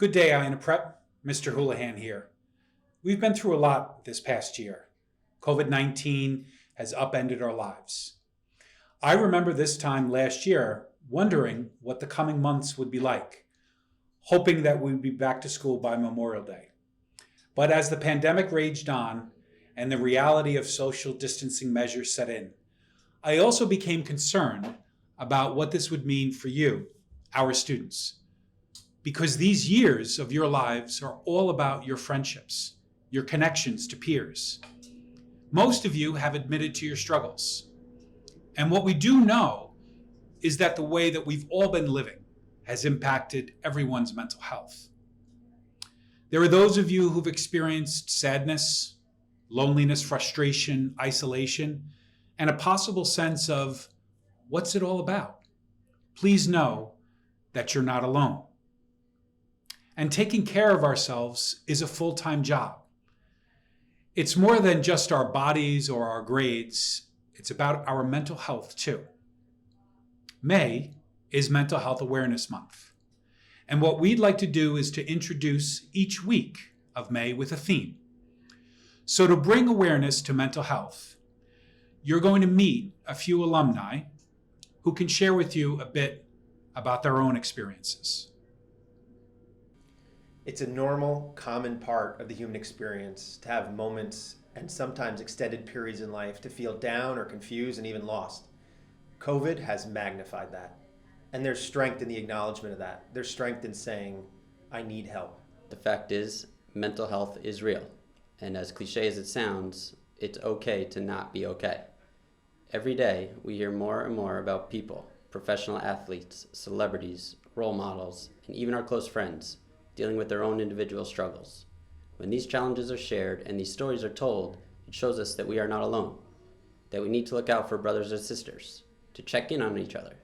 Good day, Iona Prep. Mr. Houlihan here. We've been through a lot this past year. COVID-19 has upended our lives. I remember this time last year wondering what the coming months would be like, hoping that we'd be back to school by Memorial Day. But as the pandemic raged on and the reality of social distancing measures set in, I also became concerned about what this would mean for you, our students. Because these years of your lives are all about your friendships, your connections to peers. Most of you have admitted to your struggles. And what we do know is that the way that we've all been living has impacted everyone's mental health. There are those of you who've experienced sadness, loneliness, frustration, isolation, and a possible sense of, what's it all about? Please know that you're not alone. And taking care of ourselves is a full-time job. It's more than just our bodies or our grades. It's about our mental health too. May is Mental Health Awareness Month. And what we'd like to do is to introduce each week of May with a theme. So to bring awareness to mental health, you're going to meet a few alumni who can share with you a bit about their own experiences. It's a normal, common part of the human experience to have moments and sometimes extended periods in life to feel down or confused and even lost. COVID has magnified that. And there's strength in the acknowledgement of that. There's strength in saying, I need help. The fact is, mental health is real. And as cliche as it sounds, it's okay to not be okay. Every day, we hear more and more about people, professional athletes, celebrities, role models, and even our close friends, dealing with their own individual struggles. When these challenges are shared and these stories are told, it shows us that we are not alone, that we need to look out for brothers and sisters, to check in on each other,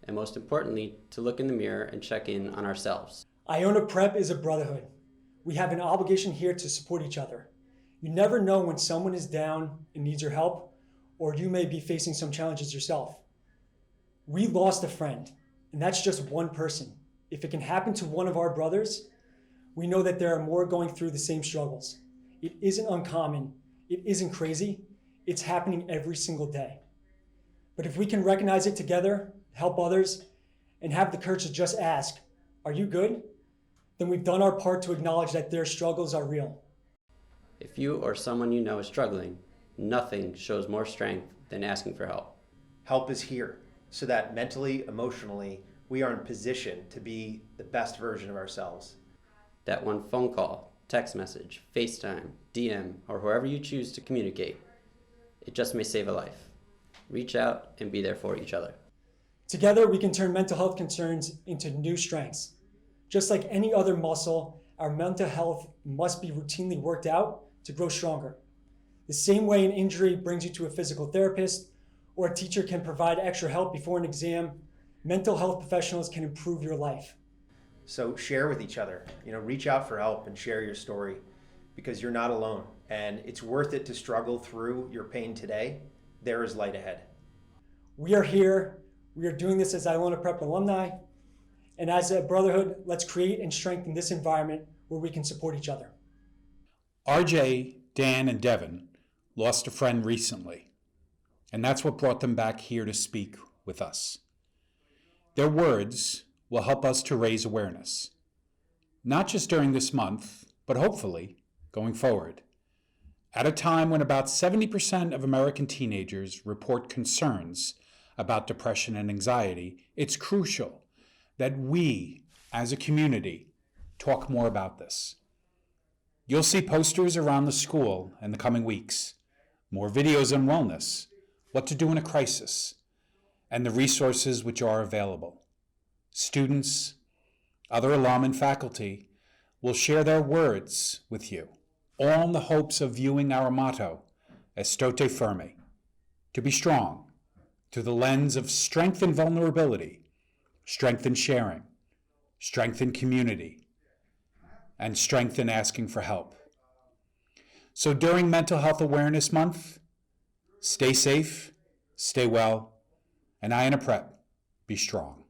and most importantly, to look in the mirror and check in on ourselves. Iona Prep is a brotherhood. We have an obligation here to support each other. You never know when someone is down and needs your help, or you may be facing some challenges yourself. We lost a friend, and that's just one person. If it can happen to one of our brothers, we know that there are more going through the same struggles. It isn't uncommon. It isn't crazy. It's happening every single day. But if we can recognize it together, help others, and have the courage to just ask, are you good? Then we've done our part to acknowledge that their struggles are real. If you or someone you know is struggling, nothing shows more strength than asking for help. Help is here so that mentally, emotionally, we are in position to be the best version of ourselves. That one phone call, text message, FaceTime, DM, or wherever you choose to communicate, it just may save a life. Reach out and be there for each other. Together, we can turn mental health concerns into new strengths. Just like any other muscle, our mental health must be routinely worked out to grow stronger. The same way an injury brings you to a physical therapist or a teacher can provide extra help before an exam, mental health professionals can improve your life. So share with each other, reach out for help and share your story because you're not alone and it's worth it to struggle through your pain today. There is light ahead. We are here. We are doing this as Iona Prep alumni. And as a brotherhood, let's create and strengthen this environment where we can support each other. RJ, Dan, and Devon lost a friend recently, and that's what brought them back here to speak with us. Their words will help us to raise awareness, not just during this month, but hopefully going forward. At a time when about 70% of American teenagers report concerns about depression and anxiety, it's crucial that we, as a community, talk more about this. You'll see posters around the school in the coming weeks, more videos on wellness, what to do in a crisis, and the resources which are available. Students, other alum and faculty will share their words with you, all in the hopes of viewing our motto as Stote Firme, to be strong, through the lens of strength and vulnerability, strength in sharing, strength in community, and strength in asking for help. So during Mental Health Awareness Month, stay safe, stay well, and Iona Prep, be strong.